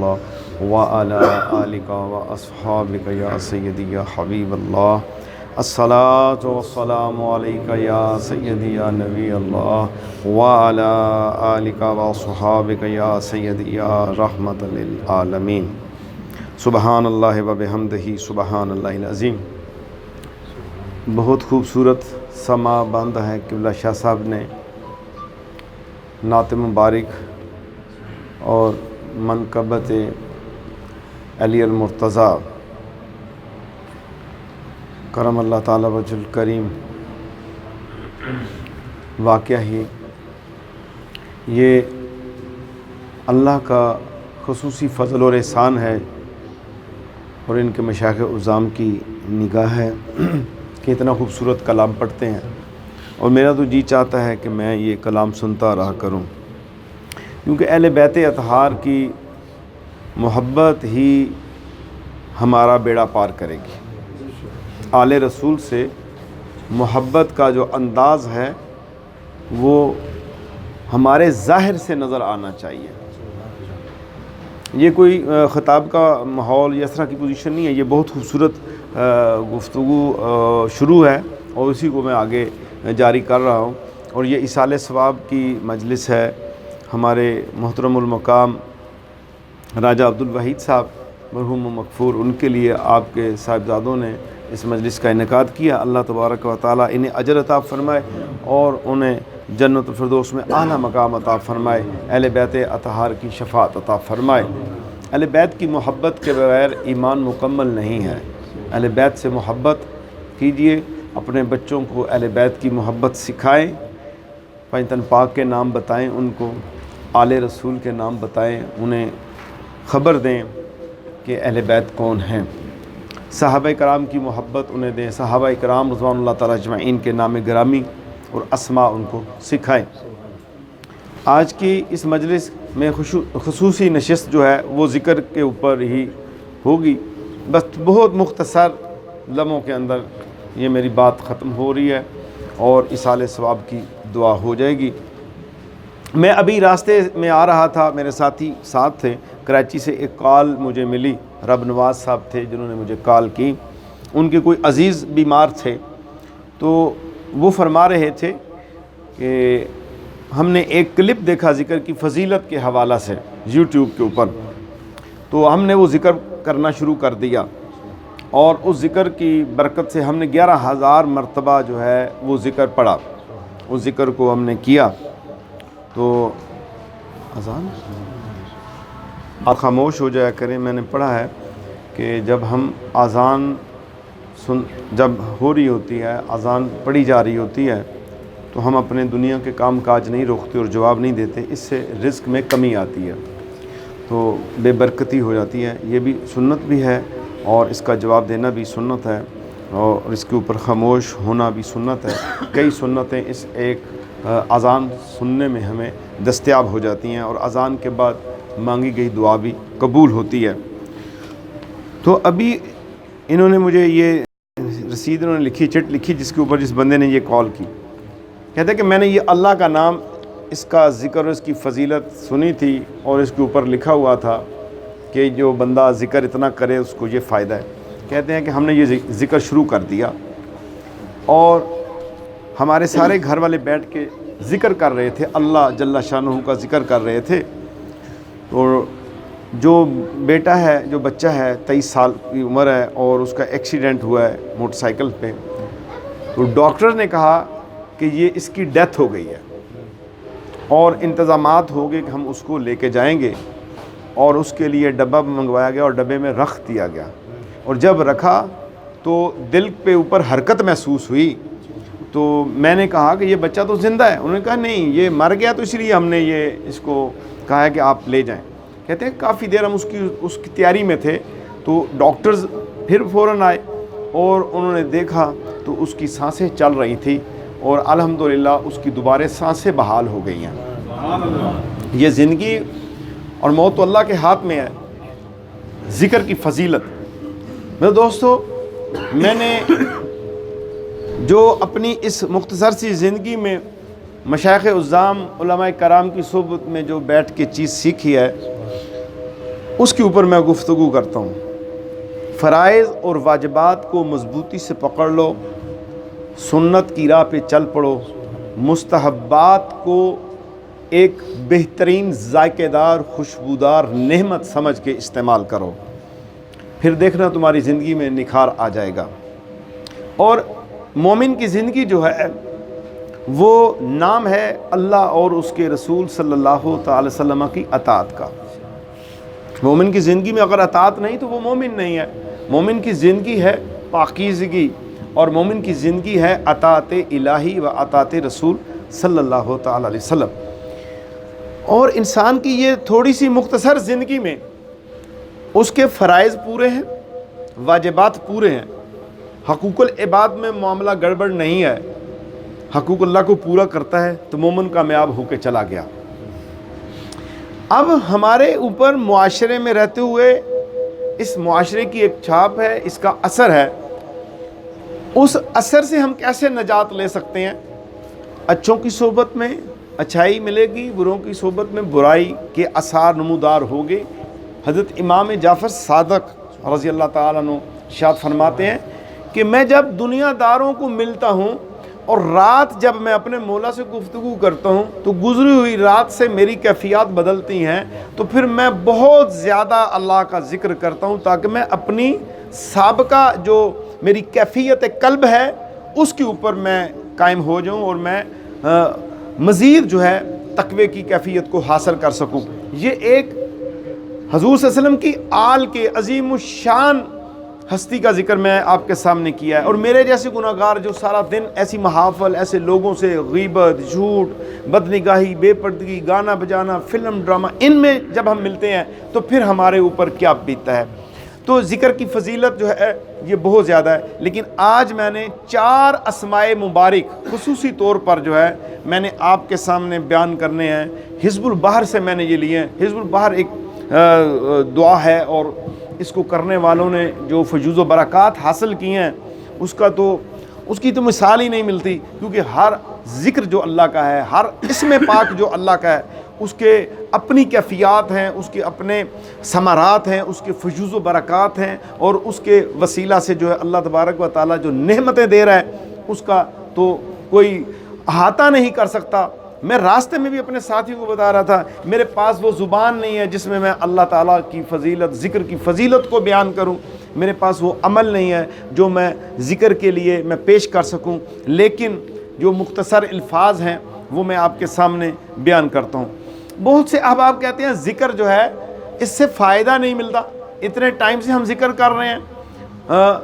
اللہ وعلی آلک واصحابک یا سیدی یا حبیب اللہ الصلاۃ والسلام علیک یا سیدی یا نبی اللہ وعلی آلک واصحابک یا سیدی یا رحمت للعالمین سبحان اللہ وبحمدہ سبحان اللہ العظیم۔ بہت خوبصورت سما باندھا ہے قبلہ شاہ صاحب نے نعت مبارک اور منقبت علی المرتضیٰ کرم اللہ تعالی وجہ الکریم۔ واقعہ ہی یہ اللہ کا خصوصی فضل اور احسان ہے اور ان کے مشائخ عظام کی نگاہ ہے کہ اتنا خوبصورت کلام پڑھتے ہیں، اور میرا تو جی چاہتا ہے کہ میں یہ کلام سنتا رہا کروں، کیونکہ اہل بیت اطہار کی محبت ہی ہمارا بیڑا پار کرے گی۔ آل رسول سے محبت کا جو انداز ہے وہ ہمارے ظاہر سے نظر آنا چاہیے۔ یہ کوئی خطاب کا ماحول یا اس طرح کی پوزیشن نہیں ہے، یہ بہت خوبصورت گفتگو شروع ہے اور اسی کو میں آگے جاری کر رہا ہوں، اور یہ ایصال ثواب کی مجلس ہے۔ ہمارے محترم المقام راجہ عبدالوحید صاحب مرحوم و مغفور، ان کے لیے آپ کے صاحبزادوں نے اس مجلس کا انعقاد کیا۔ اللہ تبارک و تعالیٰ انہیں اجر عطا فرمائے اور انہیں جنت الفردوس میں اعلیٰ مقام عطا فرمائے، اہل بیت اطہار کی شفاعت عطا فرمائے۔ اہل بیت کی محبت کے بغیر ایمان مکمل نہیں ہے۔ اہل بیت سے محبت کیجئے، اپنے بچوں کو اہل بیت کی محبت سکھائیں، پنجتن پاک کے نام بتائیں، ان کو آل رسول کے نام بتائیں، انہیں خبر دیں کہ اہل بیت کون ہیں۔ صحابہ کرام کی محبت انہیں دیں، صحابہ کرام رضوان اللہ تعالیٰ اجمعین کے نام گرامی اور اسماء ان کو سکھائیں۔ آج کی اس مجلس میں خصوصی نشست جو ہے وہ ذکر کے اوپر ہی ہوگی، بس بہت مختصر لمحوں کے اندر یہ میری بات ختم ہو رہی ہے اور ایصال ثواب کی دعا ہو جائے گی۔ میں ابھی راستے میں آ رہا تھا، میرے ساتھی ساتھ تھے، کراچی سے ایک کال مجھے ملی، رب نواز صاحب تھے جنہوں نے مجھے کال کی، ان کے کوئی عزیز بیمار تھے، تو وہ فرما رہے تھے کہ ہم نے ایک کلپ دیکھا ذکر کی فضیلت کے حوالہ سے یوٹیوب کے اوپر، تو ہم نے وہ ذکر کرنا شروع کر دیا، اور اس ذکر کی برکت سے ہم نے 11,000 مرتبہ جو ہے وہ ذکر پڑھا، اس ذکر کو ہم نے کیا۔ تو اذان آپ خاموش ہو جایا کریں، میں نے پڑھا ہے کہ جب ہم اذان جب ہو رہی ہوتی ہے، اذان پڑھی جا رہی ہوتی ہے، تو ہم اپنے دنیا کے کام کاج نہیں روکتے اور جواب نہیں دیتے، اس سے رزق میں کمی آتی ہے، تو بے برکتی ہو جاتی ہے۔ یہ بھی سنت بھی ہے اور اس کا جواب دینا بھی سنت ہے، اور اس کے اوپر خاموش ہونا بھی سنت ہے۔ کئی سنتیں اس ایک اذان سننے میں ہمیں دستیاب ہو جاتی ہیں، اور اذان کے بعد مانگی گئی دعا بھی قبول ہوتی ہے۔ تو ابھی انہوں نے مجھے یہ رسید انہوں نے لکھی، چٹ لکھی، جس کے اوپر جس بندے نے یہ کال کی، کہتے ہیں کہ میں نے یہ اللہ کا نام، اس کا ذکر اور اس کی فضیلت سنی تھی، اور اس کے اوپر لکھا ہوا تھا کہ جو بندہ ذکر اتنا کرے اس کو یہ فائدہ ہے۔ کہتے ہیں کہ ہم نے یہ ذکر شروع کر دیا، اور ہمارے سارے گھر والے بیٹھ کے ذکر کر رہے تھے، اللہ جل شانہ کا ذکر کر رہے تھے۔ تو جو بیٹا ہے، جو بچہ ہے، 23 سال کی عمر ہے، اور اس کا ایکسیڈنٹ ہوا ہے موٹر سائیکل پہ، تو ڈاکٹر نے کہا کہ یہ اس کی ڈیتھ ہو گئی ہے، اور انتظامات ہو گئے کہ ہم اس کو لے کے جائیں گے، اور اس کے لیے ڈبہ منگوایا گیا اور ڈبے میں رکھ دیا گیا، اور جب رکھا تو دل پہ اوپر حرکت محسوس ہوئی، تو میں نے کہا کہ یہ بچہ تو زندہ ہے، انہوں نے کہا نہیں یہ مر گیا، تو اس لیے ہم نے یہ اس کو کہا ہے کہ آپ لے جائیں۔ کہتے ہیں کافی دیر ہم اس کی تیاری میں تھے، تو ڈاکٹرز پھر فوراً آئے اور انہوں نے دیکھا تو اس کی سانسیں چل رہی تھی، اور الحمدللہ اس کی دوبارہ سانسیں بحال ہو گئی ہیں۔ یہ زندگی اور موت تو اللہ کے ہاتھ میں ہے۔ ذکر کی فضیلت، میرے دوستو، میں نے جو اپنی اس مختصر سی زندگی میں مشائخ عظام علماء کرام کی صحبت میں جو بیٹھ کے چیز سیکھی ہے، اس کے اوپر میں گفتگو کرتا ہوں۔ فرائض اور واجبات کو مضبوطی سے پکڑ لو، سنت کی راہ پہ چل پڑو، مستحبات کو ایک بہترین ذائقے دار خوشبودار نعمت سمجھ کے استعمال کرو، پھر دیکھنا تمہاری زندگی میں نکھار آ جائے گا۔ اور مومن کی زندگی جو ہے وہ نام ہے اللہ اور اس کے رسول صلی اللہ تعالی وسلم کی اطاعت کا۔ مومن کی زندگی میں اگر اطاعت نہیں تو وہ مومن نہیں ہے۔ مومن کی زندگی ہے پاکیزگی، اور مومن کی زندگی ہے اطاعت الہی و اطاعت رسول صلی اللہ تعالی علیہ وسلم۔ اور انسان کی یہ تھوڑی سی مختصر زندگی میں اس کے فرائض پورے ہیں، واجبات پورے ہیں، حقوق العباد میں معاملہ گڑبڑ نہیں ہے، حقوق اللہ کو پورا کرتا ہے تو مومن کامیاب ہو کے چلا گیا۔ اب ہمارے اوپر معاشرے میں رہتے ہوئے اس معاشرے کی ایک چھاپ ہے، اس کا اثر ہے، اس اثر سے ہم کیسے نجات لے سکتے ہیں؟ اچھوں کی صحبت میں اچھائی ملے گی، بروں کی صحبت میں برائی کے اثار نمودار ہوگے۔ حضرت امام جعفر صادق رضی اللہ تعالیٰ عنہ ارشاد فرماتے ہیں کہ میں جب دنیا داروں کو ملتا ہوں اور رات جب میں اپنے مولا سے گفتگو کرتا ہوں تو گزری ہوئی رات سے میری کیفیات بدلتی ہیں، تو پھر میں بہت زیادہ اللہ کا ذکر کرتا ہوں تاکہ میں اپنی سابقہ جو میری کیفیت قلب ہے اس کے اوپر میں قائم ہو جاؤں اور میں مزید جو ہے تقوی کی کیفیت کو حاصل کر سکوں۔ یہ ایک حضور صلی اللہ علیہ وسلم کی آل کے عظیم الشان ہستی کا ذکر میں آپ کے سامنے کیا ہے۔ اور میرے جیسے گناہگار جو سارا دن ایسی محافل، ایسے لوگوں سے غیبت، جھوٹ، بدنگاہی، بے پردگی، گانا بجانا، فلم ڈرامہ، ان میں جب ہم ملتے ہیں تو پھر ہمارے اوپر کیا بیتتا ہے۔ تو ذکر کی فضیلت جو ہے یہ بہت زیادہ ہے، لیکن آج میں نے 4 اسماء مبارک خصوصی طور پر جو ہے میں نے آپ کے سامنے بیان کرنے ہیں۔ حزب البحر سے میں نے یہ لیے ہیں۔ حزب البحر ایک دعا ہے اور اس کو کرنے والوں نے جو فیوض و برکات حاصل کی ہیں اس کی تو مثال ہی نہیں ملتی، کیونکہ ہر ذکر جو اللہ کا ہے، ہر اسم پاک جو اللہ کا ہے، اس کے اپنی کیفیات ہیں، اس کے اپنے ثمرات ہیں، اس کے فیوض و برکات ہیں، اور اس کے وسیلہ سے جو ہے اللہ تبارک و تعالیٰ جو نعمتیں دے رہا ہے اس کا تو کوئی احاطہ نہیں کر سکتا۔ میں راستے میں بھی اپنے ساتھیوں کو بتا رہا تھا، میرے پاس وہ زبان نہیں ہے جس میں میں اللہ تعالیٰ کی فضیلت، ذکر کی فضیلت کو بیان کروں، میرے پاس وہ عمل نہیں ہے جو میں ذکر کے لیے میں پیش کر سکوں، لیکن جو مختصر الفاظ ہیں وہ میں آپ کے سامنے بیان کرتا ہوں۔ بہت سے احباب کہتے ہیں ذکر جو ہے اس سے فائدہ نہیں ملتا، اتنے ٹائم سے ہم ذکر کر رہے ہیں،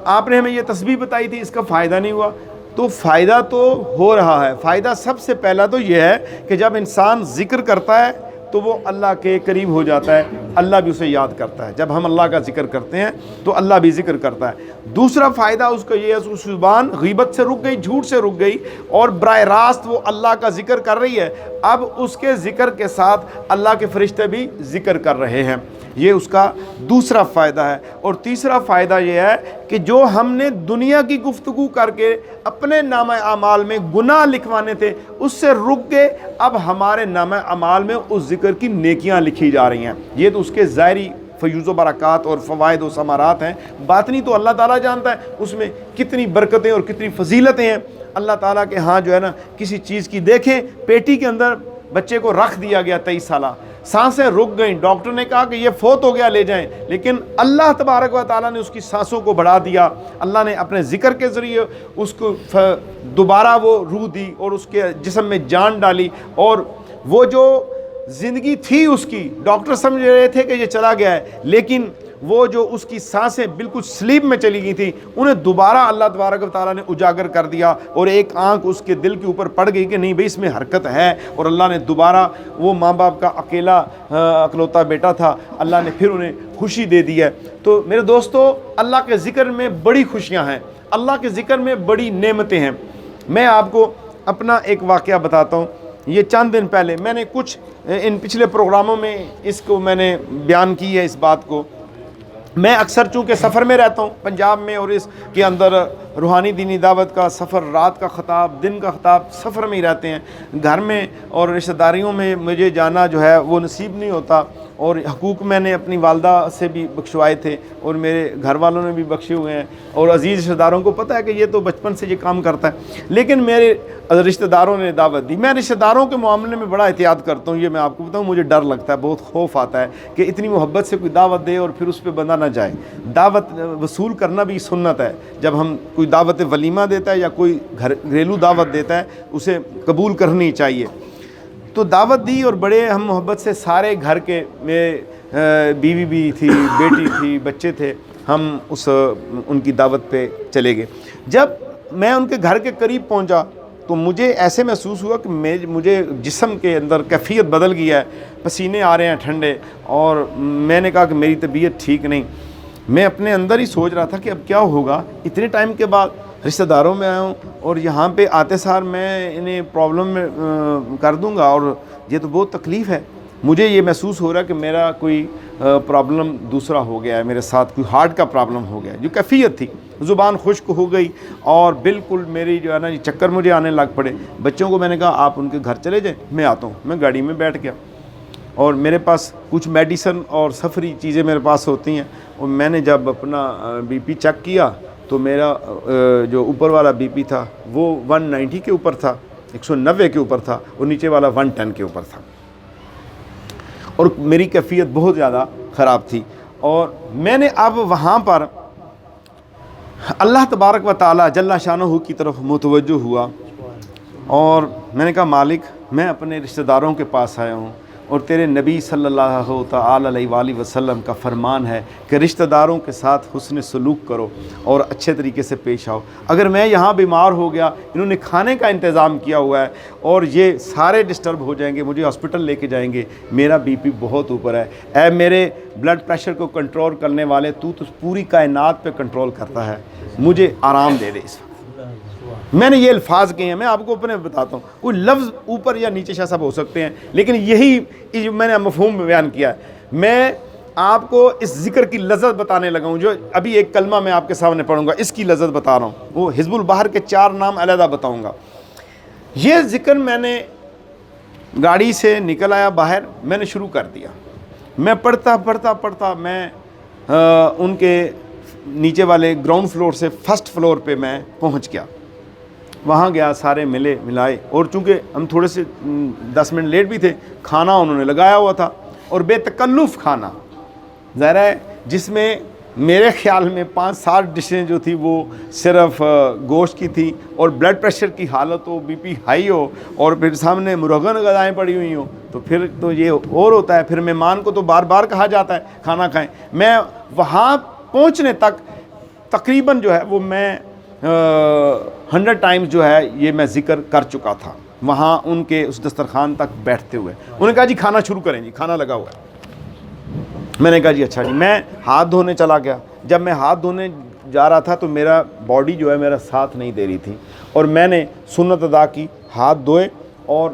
آپ نے ہمیں یہ تسبیح بتائی تھی، اس کا فائدہ نہیں ہوا۔ تو فائدہ تو ہو رہا ہے۔ فائدہ سب سے پہلا تو یہ ہے کہ جب انسان ذکر کرتا ہے تو وہ اللہ کے قریب ہو جاتا ہے، اللہ بھی اسے یاد کرتا ہے۔ جب ہم اللہ کا ذکر کرتے ہیں تو اللہ بھی ذکر کرتا ہے۔ دوسرا فائدہ اس کا یہ ہے، اس زبان غیبت سے رک گئی، جھوٹ سے رک گئی، اور براہ راست وہ اللہ کا ذکر کر رہی ہے۔ اب اس کے ذکر کے ساتھ اللہ کے فرشتے بھی ذکر کر رہے ہیں، یہ اس کا دوسرا فائدہ ہے۔ اور تیسرا فائدہ یہ ہے کہ جو ہم نے دنیا کی گفتگو کر کے اپنے نامہ اعمال میں گناہ لکھوانے تھے اس سے رک کے اب ہمارے نامہ اعمال میں اس ذکر کی نیکیاں لکھی جا رہی ہیں۔ یہ تو اس کے ظاہری فیوض و برکات اور فوائد و ثمرات ہیں، باطنی تو اللہ تعالیٰ جانتا ہے اس میں کتنی برکتیں اور کتنی فضیلتیں ہیں۔ اللہ تعالیٰ کے ہاں جو ہے نا کسی چیز کی، دیکھیں پیٹی کے اندر بچے کو رکھ دیا گیا 23 سالہ، سانسیں رک گئیں، ڈاکٹر نے کہا کہ یہ فوت ہو گیا لے جائیں، لیکن اللہ تبارک و تعالیٰ نے اس کی سانسوں کو بڑھا دیا۔ اللہ نے اپنے ذکر کے ذریعے اس کو دوبارہ وہ روح دی اور اس کے جسم میں جان ڈالی، اور وہ جو زندگی تھی اس کی، ڈاکٹر سمجھ رہے تھے کہ یہ چلا گیا ہے، لیکن وہ جو اس کی سانسیں بالکل سلیپ میں چلی گئی تھی انہیں دوبارہ اللہ تبارک و تعالیٰ نے اجاگر کر دیا، اور ایک آنکھ اس کے دل کے اوپر پڑ گئی کہ نہیں بھئی اس میں حرکت ہے، اور اللہ نے دوبارہ، وہ ماں باپ کا اکلوتا بیٹا تھا، اللہ نے پھر انہیں خوشی دے دی ہے۔ تو میرے دوستو، اللہ کے ذکر میں بڑی خوشیاں ہیں، اللہ کے ذکر میں بڑی نعمتیں ہیں۔ میں آپ کو اپنا ایک واقعہ بتاتا ہوں۔ یہ چند دن پہلے میں نے کچھ ان پچھلے پروگراموں میں اس کو میں نے بیان کی ہے، اس بات کو۔ میں اکثر چونکہ سفر میں رہتا ہوں پنجاب میں، اور اس کے اندر روحانی دینی دعوت کا سفر، رات کا خطاب، دن کا خطاب، سفر میں ہی رہتے ہیں، گھر میں اور رشتہ داریوں میں مجھے جانا جو ہے وہ نصیب نہیں ہوتا، اور حقوق میں نے اپنی والدہ سے بھی بخشوائے تھے اور میرے گھر والوں نے بھی بخشے ہوئے ہیں، اور عزیز رشتہ داروں کو پتہ ہے کہ یہ تو بچپن سے یہ کام کرتا ہے، لیکن میرے رشتہ داروں نے دعوت دی۔ میں رشتہ داروں کے معاملے میں بڑا احتیاط کرتا ہوں، یہ میں آپ کو بتاؤں، مجھے ڈر لگتا ہے، بہت خوف آتا ہے کہ اتنی محبت سے کوئی دعوت دے اور پھر اس پہ بندہ نہ جائے۔ دعوت وصول کرنا بھی سنت ہے، جب ہم کوئی دعوت ولیمہ دیتا ہے یا کوئی گھریلو دعوت دیتا ہے اسے قبول کرنی چاہیے۔ تو دعوت دی اور بڑے ہم محبت سے سارے گھر کے، میرے بیوی بھی تھی، بیٹی تھی، بچے تھے، ہم ان کی دعوت پہ چلے گئے۔ جب میں ان کے گھر کے قریب پہنچا تو مجھے ایسے محسوس ہوا کہ مجھے جسم کے اندر کیفیت بدل گیا ہے، پسینے آ رہے ہیں ٹھنڈے، اور میں نے کہا کہ میری طبیعت ٹھیک نہیں۔ میں اپنے اندر ہی سوچ رہا تھا کہ اب کیا ہوگا، اتنے ٹائم کے بعد رشتہ داروں میں آیا ہوں اور یہاں پہ آتے سار میں انہیں پرابلم میں کر دوں گا، اور یہ تو بہت تکلیف ہے۔ مجھے یہ محسوس ہو رہا ہے کہ میرا کوئی پرابلم دوسرا ہو گیا ہے، میرے ساتھ کوئی ہارٹ کا پرابلم ہو گیا ہے۔ جو کیفیت تھی، زبان خشک ہو گئی اور بالکل میری جو ہے نا چکر مجھے آنے لگ پڑے۔ بچوں کو میں نے کہا آپ ان کے گھر چلے جائیں، میں آتا ہوں۔ میں گاڑی میں بیٹھ گیا اور میرے پاس کچھ میڈیسن اور سفری چیزیں میرے پاس ہوتی ہیں، اور میں نے جب اپنا بی پی چیک کیا تو میرا جو اوپر والا بی پی تھا وہ 190 کے اوپر تھا، 190 کے اوپر تھا، اور نیچے والا 110 کے اوپر تھا، اور میری کیفیت بہت زیادہ خراب تھی۔ اور میں نے اب وہاں پر اللہ تبارک و تعالی جل شانہ کی طرف متوجہ ہوا، اور میں نے کہا مالک، میں اپنے رشتہ داروں کے پاس آیا ہوں، اور تیرے نبی صلی اللہ تعالی علیہ وآلہ وسلم کا فرمان ہے کہ رشتہ داروں کے ساتھ حسن سلوک کرو اور اچھے طریقے سے پیش آؤ۔ اگر میں یہاں بیمار ہو گیا، انہوں نے کھانے کا انتظام کیا ہوا ہے اور یہ سارے ڈسٹرب ہو جائیں گے، مجھے ہاسپٹل لے کے جائیں گے، میرا بی پی بہت اوپر ہے، اے میرے بلڈ پریشر کو کنٹرول کرنے والے، تو پوری کائنات پہ کنٹرول کرتا ہے، مجھے آرام دے دے اس وقت۔ میں نے یہ الفاظ کہے ہیں، میں آپ کو اپنے بتاتا ہوں، کوئی لفظ اوپر یا نیچے شاہ صاحب ہو سکتے ہیں، لیکن یہی میں نے مفہوم بیان کیا ہے۔ میں آپ کو اس ذکر کی لذت بتانے لگا ہوں، جو ابھی ایک کلمہ میں آپ کے سامنے پڑھوں گا، اس کی لذت بتا رہا ہوں، وہ حزب البحر کے 4 نام علیحدہ بتاؤں گا۔ یہ ذکر میں نے گاڑی سے نکل آیا باہر، میں نے شروع کر دیا، میں پڑھتا میں ان کے نیچے والے گراؤنڈ فلور سے فرسٹ فلور پہ میں پہنچ گیا۔ وہاں گیا، سارے ملائے، اور چونکہ ہم تھوڑے سے 10 منٹ لیٹ بھی تھے، کھانا انہوں نے لگایا ہوا تھا، اور بے تکلف کھانا، ظاہر ہے جس میں میرے خیال میں 5-7 ڈشیں جو تھی وہ صرف گوشت کی تھی، اور بلڈ پریشر کی حالت ہو، بی پی ہائی ہو، اور پھر سامنے مرغن غذائیں پڑی ہوئی ہوں، تو پھر تو یہ اور ہوتا ہے، پھر مہمان کو تو بار بار کہا جاتا ہے کھانا کھائیں۔ میں وہاں پہنچنے تک تقریباً جو ہے وہ میں 100 ٹائمز جو ہے یہ میں ذکر کر چکا تھا، وہاں ان کے اس دسترخوان تک بیٹھتے ہوئے۔ انہوں نے کہا جی کھانا شروع کریں، جی کھانا لگا ہوا ہے۔ میں نے کہا جی اچھا جی۔ میں ہاتھ دھونے چلا گیا، جب میں ہاتھ دھونے جا رہا تھا تو میرا باڈی جو ہے میرا ساتھ نہیں دے رہی تھی، اور میں نے سنت ادا کی، ہاتھ دھوئے اور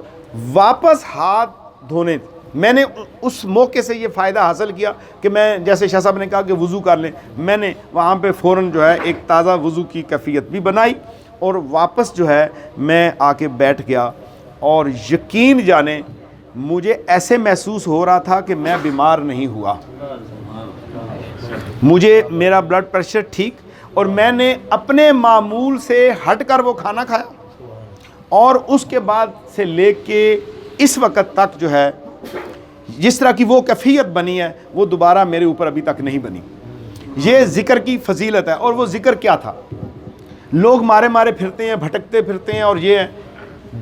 واپس ہاتھ دھونے۔ میں نے اس موقع سے یہ فائدہ حاصل کیا کہ میں، جیسے شاہ صاحب نے کہا کہ وضو کر لیں، میں نے وہاں پہ فوراً جو ہے ایک تازہ وضو کی کیفیت بھی بنائی، اور واپس جو ہے میں آ کے بیٹھ گیا، اور یقین جانیں مجھے ایسے محسوس ہو رہا تھا کہ میں بیمار نہیں ہوا، مجھے میرا بلڈ پریشر ٹھیک، اور میں نے اپنے معمول سے ہٹ کر وہ کھانا کھایا، اور اس کے بعد سے لے کے اس وقت تک جو ہے جس طرح کی وہ کیفیت بنی ہے وہ دوبارہ میرے اوپر ابھی تک نہیں بنی۔ یہ ذکر کی فضیلت ہے۔ اور وہ ذکر کیا تھا؟ لوگ مارے پھرتے ہیں، بھٹکتے پھرتے ہیں، اور یہ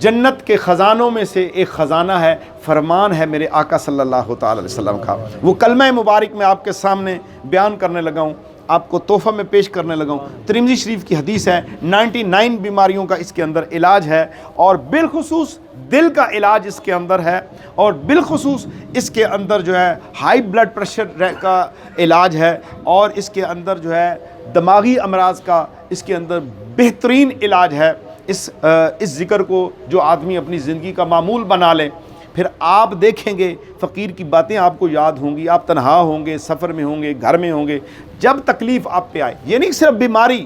جنت کے خزانوں میں سے ایک خزانہ ہے، فرمان ہے میرے آقا صلی اللہ تعالی علیہ وسلم کا۔ وہ کلمہ مبارک میں آپ کے سامنے بیان کرنے لگا ہوں، آپ کو تحفہ میں پیش کرنے لگا ہوں۔ ترمذی شریف کی حدیث ہے، 99 بیماریوں کا اس کے اندر علاج ہے، اور بالخصوص دل کا علاج اس کے اندر ہے، اور بالخصوص اس کے اندر جو ہے ہائی بلڈ پریشر کا علاج ہے، اور اس کے اندر جو ہے دماغی امراض کا اس کے اندر بہترین علاج ہے۔ اس ذکر کو جو آدمی اپنی زندگی کا معمول بنا لے، پھر آپ دیکھیں گے فقیر کی باتیں آپ کو یاد ہوں گی، آپ تنہا ہوں گے، سفر میں ہوں گے، گھر میں ہوں گے، جب تکلیف آپ پہ آئے، یہ نہیں صرف بیماری،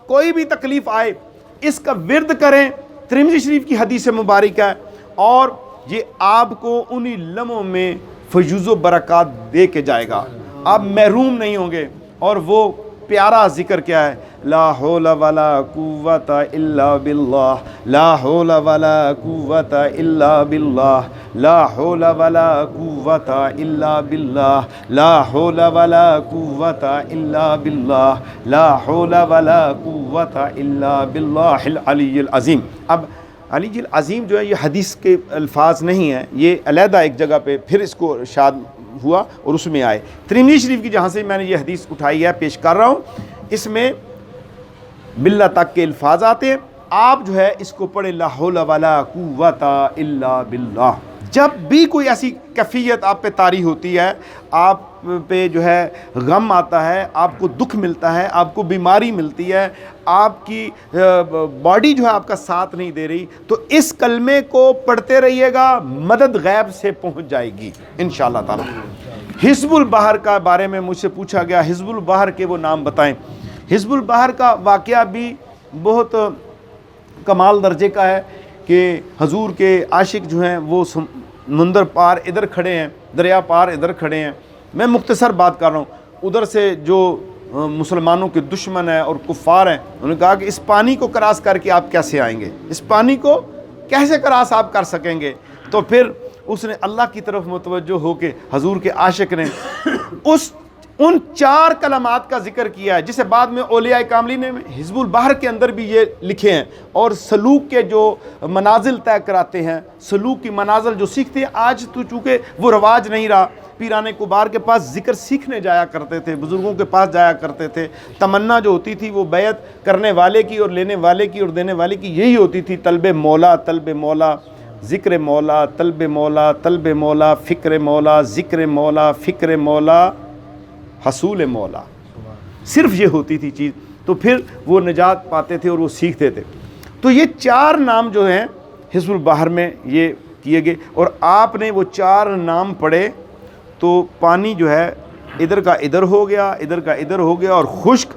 کوئی بھی تکلیف آئے اس کا ورد کریں۔ ترمذی شریف کی حدیث مبارک ہے، اور یہ آپ کو انہی لمحوں میں فیض و برکات دے کے جائے گا، آپ محروم نہیں ہوں گے۔ اور وہ پیارا ذکر کیا ہے؟ لا حول ولا قوت الا باللہ، لا حول ولا قوت الا باللہ، لا حول ولا قوت الا باللہ، لا حول ولا قوت الا باللہ، لا حول ولا قوت الا باللہ العلی العظیم۔ اب علی العظیم جو ہے یہ حدیث کے الفاظ نہیں ہیں، یہ علیحدہ ایک جگہ پہ پھر اس کو ارشاد ہوا اور اس میں آئے۔ ترمذی شریف کی جہاں سے میں نے یہ حدیث اٹھائی ہے پیش کر رہا ہوں، اس میں باللہ تک کے الفاظ آتے ہیں۔ آپ جو ہے اس کو پڑھیں لا حول ولا قوت الا باللہ۔ جب بھی کوئی ایسی کیفیت آپ پہ طاری ہوتی ہے، آپ پہ جو ہے غم آتا ہے، آپ کو دکھ ملتا ہے، آپ کو بیماری ملتی ہے، آپ کی باڈی جو ہے آپ کا ساتھ نہیں دے رہی، تو اس کلمے کو پڑھتے رہیے گا، مدد غیب سے پہنچ جائے گی انشاءاللہ تعالی۔ حزب البحر کا بارے میں مجھ سے پوچھا گیا، حزب البحر کے وہ نام بتائیں۔ حزب البحر کا واقعہ بھی بہت کمال درجے کا ہے کہ حضور کے عاشق جو ہیں وہ سمندر پار ادھر کھڑے ہیں، دریا پار ادھر کھڑے ہیں۔ میں مختصر بات کر رہا ہوں، ادھر سے جو مسلمانوں کے دشمن ہیں اور کفار ہیں، انہوں نے کہا کہ اس پانی کو کراس کر کے آپ کیسے آئیں گے، اس پانی کو کیسے کراس آپ کر سکیں گے؟ تو پھر اس نے اللہ کی طرف متوجہ ہو کے حضور کے عاشق نے ان 4 کلمات کا ذکر کیا ہے، جسے بعد میں اولیاء کاملین نے حزب البحر کے اندر بھی یہ لکھے ہیں، اور سلوک کے جو منازل طے کراتے ہیں، سلوک کی منازل جو سیکھتے ہیں۔ آج تو چونکہ وہ رواج نہیں رہا، پیران کبار کے پاس ذکر سیکھنے جایا کرتے تھے، بزرگوں کے پاس جایا کرتے تھے، تمنا جو ہوتی تھی وہ بیعت کرنے والے کی اور لینے والے کی اور دینے والے کی یہی ہوتی تھی، طلب مولا، طلب مولا، ذکر مولا، طلب مولا، طلب مولا، فکر مولا، ذکر مولا، فکر مولا، حصول مولا، صرف یہ ہوتی تھی چیز۔ تو پھر وہ نجات پاتے تھے اور وہ سیکھتے تھے۔ تو یہ 4 نام جو ہیں حزب البحر میں یہ کیے گئے، اور آپ نے وہ 4 نام پڑھے تو پانی جو ہے ادھر کا ادھر ہو گیا، ادھر کا ادھر ہو گیا، اور خشک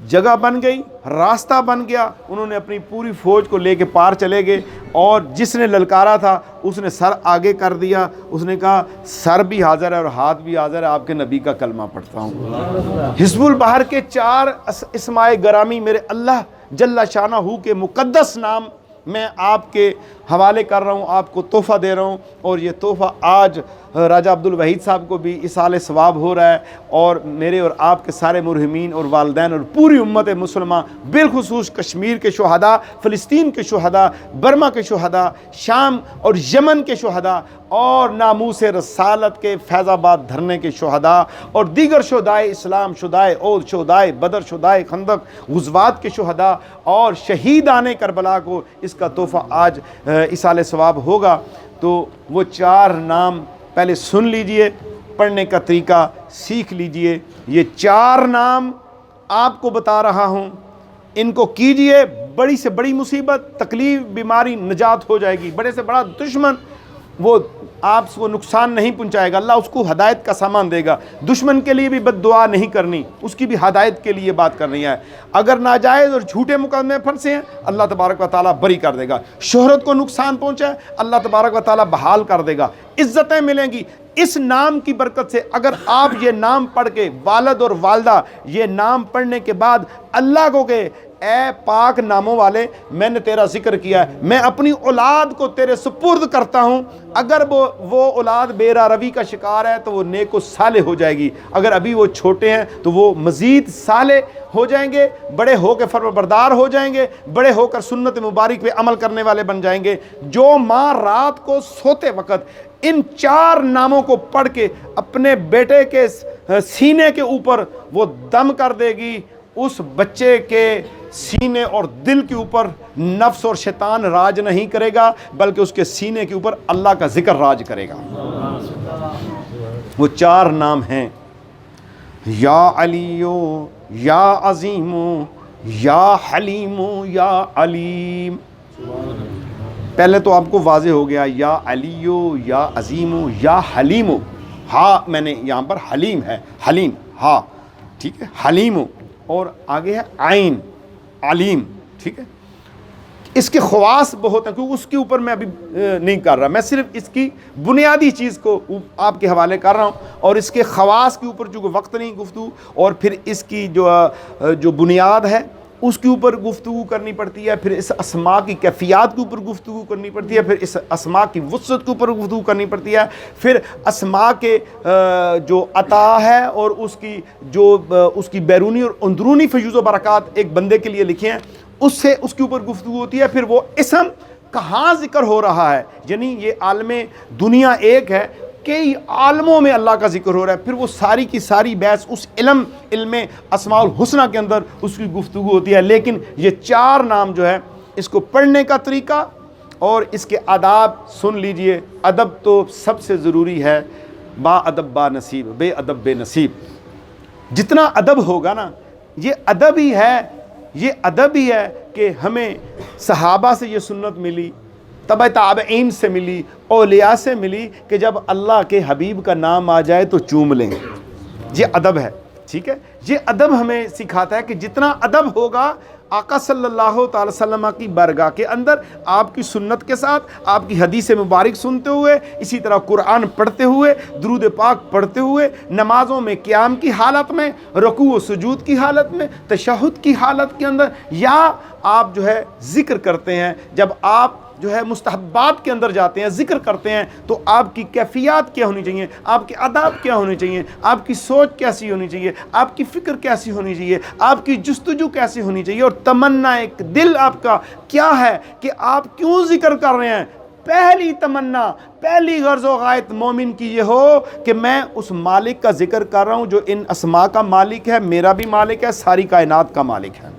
جگہ بن گئی، راستہ بن گیا۔ انہوں نے اپنی پوری فوج کو لے کے پار چلے گئے، اور جس نے للکارا تھا اس نے سر آگے کر دیا، اس نے کہا سر بھی حاضر ہے اور ہاتھ بھی حاضر ہے، آپ کے نبی کا کلمہ پڑھتا ہوں۔ حزب البحر کے 4 اسماء گرامی میرے اللہ جل شانہ کے مقدس نام میں آپ کے حوالے کر رہا ہوں، آپ کو تحفہ دے رہا ہوں، اور یہ تحفہ آج راجہ عبدالوحید صاحب کو بھی اصال ثواب ہو رہا ہے، اور میرے اور آپ کے سارے مرحومین اور والدین اور پوری امت مسلمہ، بالخصوص کشمیر کے شہداء، فلسطین کے شہداء، برما کے شہداء، شام اور یمن کے شہداء، اور ناموس رسالت کے فیض آباد دھرنے کے شہداء، اور دیگر شہدائے اسلام، شہدائے عہد، شہدائے بدر، شہدائے خندق، غزوات کے شہداء اور شہیدان کربلا کو اس کا تحفہ آج اصال ثواب ہوگا۔ تو وہ 4 نام پہلے سن لیجئے، پڑھنے کا طریقہ سیکھ لیجئے۔ یہ 4 نام آپ کو بتا رہا ہوں، ان کو کیجئے، بڑی سے بڑی مصیبت، تکلیف، بیماری، نجات ہو جائے گی۔ بڑے سے بڑا دشمن وہ آپ کو نقصان نہیں پہنچائے گا، اللہ اس کو ہدایت کا سامان دے گا۔ دشمن کے لیے بھی بد دعا نہیں کرنی، اس کی بھی ہدایت کے لیے بات کرنی ہے۔ اگر ناجائز اور جھوٹے مقدمے پھنسے ہیں، اللہ تبارک و تعالیٰ بری کر دے گا۔ شہرت کو نقصان پہنچا ہے، اللہ تبارک و تعالیٰ بحال کر دے گا، عزتیں ملیں گی اس نام کی برکت سے۔ اگر آپ یہ نام پڑھ کے، والد اور والدہ یہ نام پڑھنے کے بعد اللہ کو کہ اے پاک ناموں والے، میں نے تیرا ذکر کیا ہے، میں اپنی اولاد کو تیرے سپرد کرتا ہوں، اگر وہ اولاد بے راہ روی کا شکار ہے تو وہ نیک و صالح ہو جائے گی، اگر ابھی وہ چھوٹے ہیں تو وہ مزید صالح ہو جائیں گے، بڑے ہو کے فرمانبردار ہو جائیں گے، بڑے ہو کر سنت مبارک پہ عمل کرنے والے بن جائیں گے۔ جو ماں رات کو سوتے وقت ان 4 ناموں کو پڑھ کے اپنے بیٹے کے سینے کے اوپر وہ دم کر دے گی، اس بچے کے سینے اور دل کے اوپر نفس اور شیطان راج نہیں کرے گا، بلکہ اس کے سینے کے اوپر اللہ کا ذکر راج کرے گا۔ وہ 4 نام ہیں، یا علیو، یا عظیمو، یا حلیمو، یا علیم۔ پہلے تو آپ کو واضح ہو گیا، یا علیو، یا عظیمو، یا حلیمو۔ ہاں میں نے یہاں پر حلیم ہے، حلیم، ہاں ٹھیک ہے، حلیمو، اور آگے ہے عین، علیم، ٹھیک ہے۔ اس کے خواص بہت ہیں، کیونکہ اس کے اوپر میں ابھی نہیں کر رہا، میں صرف اس کی بنیادی چیز کو آپ کے حوالے کر رہا ہوں، اور اس کے خواص کے اوپر چونکہ وقت نہیں گفتگو، اور پھر اس کی جو بنیاد ہے اس کے اوپر گفتگو کرنی پڑتی ہے، پھر اس اسماء کی کیفیات کے اوپر گفتگو کرنی پڑتی ہے، پھر اس اسماء کی وسعت کے اوپر گفتگو کرنی پڑتی ہے، پھر اسماء کے جو عطا ہے اور اس کی بیرونی اور اندرونی فیوز و برکات ایک بندے کے لیے لکھے ہیں، اس کے اوپر گفتگو ہوتی ہے، پھر وہ اسم کہاں ذکر ہو رہا ہے، یعنی یہ عالم دنیا ایک ہے، کئی عالموں میں اللہ کا ذکر ہو رہا ہے، پھر وہ ساری کی ساری بحث اس علم اسماء الحسنہ کے اندر اس کی گفتگو ہوتی ہے۔ لیکن یہ 4 نام جو ہے، اس کو پڑھنے کا طریقہ اور اس کے آداب سن لیجئے۔ ادب تو سب سے ضروری ہے، با ادب با نصیب، بے ادب بے نصیب۔ جتنا ادب ہوگا نا، یہ ادب ہی ہے کہ ہمیں صحابہ سے یہ سنت ملی، تبع تابعین سے ملی، اولیاء سے ملی، کہ جب اللہ کے حبیب کا نام آ جائے تو چوم لیں۔ یہ ادب ہے، ٹھیک ہے؟ یہ ادب ہمیں سکھاتا ہے کہ جتنا ادب ہوگا آقا صلی اللہ تعالی وسلم کی بارگاہ کے اندر، آپ کی سنت کے ساتھ، آپ کی حدیث مبارک سنتے ہوئے، اسی طرح قرآن پڑھتے ہوئے، درود پاک پڑھتے ہوئے، نمازوں میں قیام کی حالت میں، رکوع و سجود کی حالت میں، تشہد کی حالت کے اندر، یا آپ جو ہے ذکر کرتے ہیں، جب آپ جو ہے مستحبات کے اندر جاتے ہیں، ذکر کرتے ہیں، تو آپ کی کیفیات کیا ہونی چاہیے، آپ کے آداب کیا ہونے چاہیے، آپ کی سوچ کیسی ہونی چاہیے، آپ کی فکر کیسی ہونی چاہیے، آپ کی جستجو کیسی ہونی چاہیے، اور تمنا ایک دل آپ کا کیا ہے کہ آپ کیوں ذکر کر رہے ہیں۔ پہلی تمنا، پہلی غرض و غایت مومن کی یہ ہو کہ میں اس مالک کا ذکر کر رہا ہوں جو ان اسماء کا مالک ہے، میرا بھی مالک ہے، ساری کائنات کا مالک ہے۔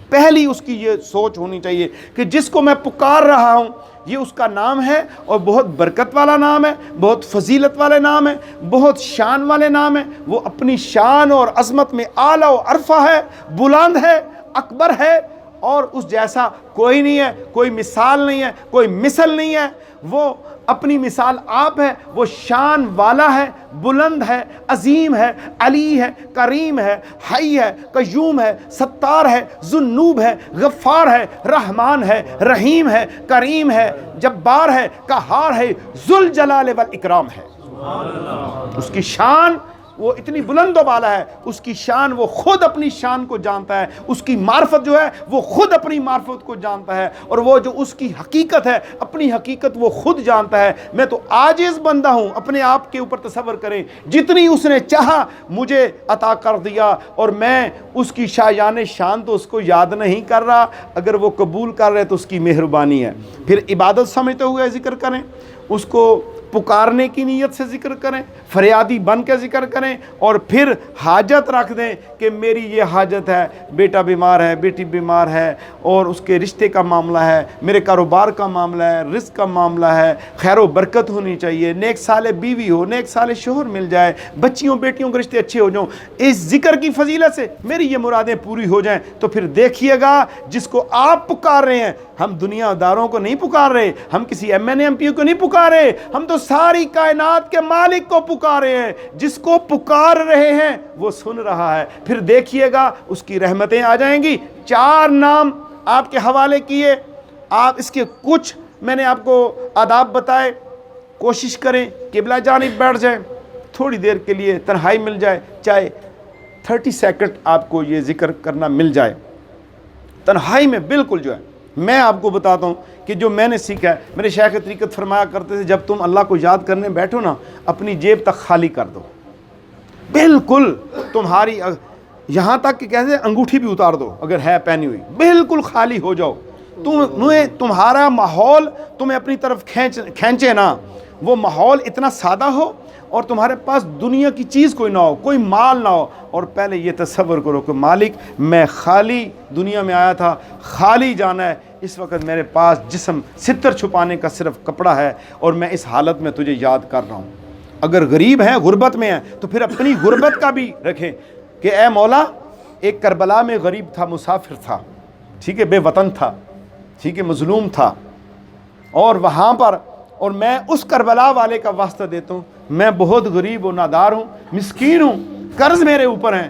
پہلی اس کی یہ سوچ ہونی چاہیے کہ جس کو میں پکار رہا ہوں یہ اس کا نام ہے، اور بہت برکت والا نام ہے، بہت فضیلت والے نام ہے، بہت شان والے نام ہے، وہ اپنی شان اور عظمت میں اعلیٰ و عرفہ ہے، بلند ہے، اکبر ہے، اور اس جیسا کوئی نہیں ہے، کوئی مثال نہیں ہے، کوئی مثل نہیں ہے۔ وہ اپنی مثال آپ ہے، وہ شان والا ہے، بلند ہے، عظیم ہے، علی ہے، کریم ہے، حی ہے، قیوم ہے، ستار ہے، ذوالنوب ہے، غفار ہے، رحمان ہے، رحیم ہے، کریم ہے، جبار ہے، قہار ہے، ذوالجلال والاکرام ہے۔ اس کی شان وہ اتنی بلند و بالا ہے، اس کی شان وہ خود اپنی شان کو جانتا ہے، اس کی معرفت جو ہے وہ خود اپنی معرفت کو جانتا ہے، اور وہ جو اس کی حقیقت ہے، اپنی حقیقت وہ خود جانتا ہے۔ میں تو عاجز بندہ ہوں، اپنے آپ کے اوپر تصور کریں، جتنی اس نے چاہا مجھے عطا کر دیا، اور میں اس کی شایان شان تو اس کو یاد نہیں کر رہا، اگر وہ قبول کر رہے تو اس کی مہربانی ہے۔ پھر عبادت سمجھتے ہوئے ذکر کریں، اس کو پکارنے کی نیت سے ذکر کریں، فریادی بن کے ذکر کریں، اور پھر حاجت رکھ دیں کہ میری یہ حاجت ہے، بیٹا بیمار ہے، بیٹی بیمار ہے، اور اس کے رشتے کا معاملہ ہے، میرے کاروبار کا معاملہ ہے، رزق کا معاملہ ہے، خیر و برکت ہونی چاہیے، نیک صالح بیوی ہو، نیک صالح شوہر مل جائے، بچیوں بیٹیوں کے رشتے اچھے ہو جاؤں، اس ذکر کی فضیلت سے میری یہ مرادیں پوری ہو جائیں۔ تو پھر دیکھیے گا جس کو آپ پکار رہے ہیں، ہم دنیا داروں کو نہیں پکار رہے، ہم کسی M N A M P کو نہیں پکار رہے، ہم تو ساری کائنات کے مالک کو پکار رہے ہیں۔ جس کو پکار رہے ہیں وہ سن رہا ہے، پھر دیکھیے گا اس کی رحمتیں آ جائیں گی۔ 4 نام آپ کے حوالے کیے، آپ اس کے کچھ میں نے آپ کو آداب بتائے، کوشش کریں قبلہ جانب بیٹھ جائیں، تھوڑی دیر کے لیے تنہائی مل جائے، چاہے 30 سیکنڈ آپ کو یہ ذکر کرنا مل جائے تنہائی میں، بالکل جو ہے میں آپ کو بتاتا ہوں کہ جو میں نے سیکھا ہے، میرے شیخ طریقت فرمایا کرتے تھے جب تم اللہ کو یاد کرنے بیٹھو نا، اپنی جیب تک خالی کر دو، بالکل تمہاری یہاں تک کہ کہتے ہیں انگوٹھی بھی اتار دو اگر ہے پہنی ہوئی، بالکل خالی ہو جاؤ، تمہارا ماحول تمہیں اپنی طرف کھینچے نا، وہ ماحول اتنا سادہ ہو اور تمہارے پاس دنیا کی چیز کوئی نہ ہو، کوئی مال نہ ہو، اور پہلے یہ تصور کرو کہ مالک میں خالی دنیا میں آیا تھا، خالی جانا ہے، اس وقت میرے پاس جسم ستر چھپانے کا صرف کپڑا ہے، اور میں اس حالت میں تجھے یاد کر رہا ہوں۔ اگر غریب ہیں، غربت میں ہیں، تو پھر اپنی غربت کا بھی رکھیں کہ اے مولا، ایک کربلا میں غریب تھا، مسافر تھا، ٹھیک ہے، بے وطن تھا، ٹھیک ہے، مظلوم تھا، اور وہاں پر، اور میں اس کربلا والے کا واسطہ دیتا ہوں، میں بہت غریب و نادار ہوں، مسکین ہوں، قرض میرے اوپر ہیں،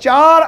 4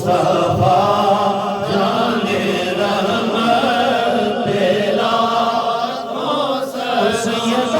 مصطفیٰ جان رحمت پیلا سیدہ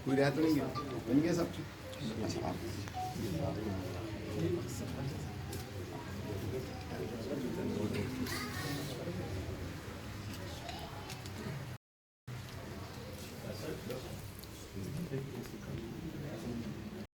کوئی رہا تو نہیں گیا بن گیا سب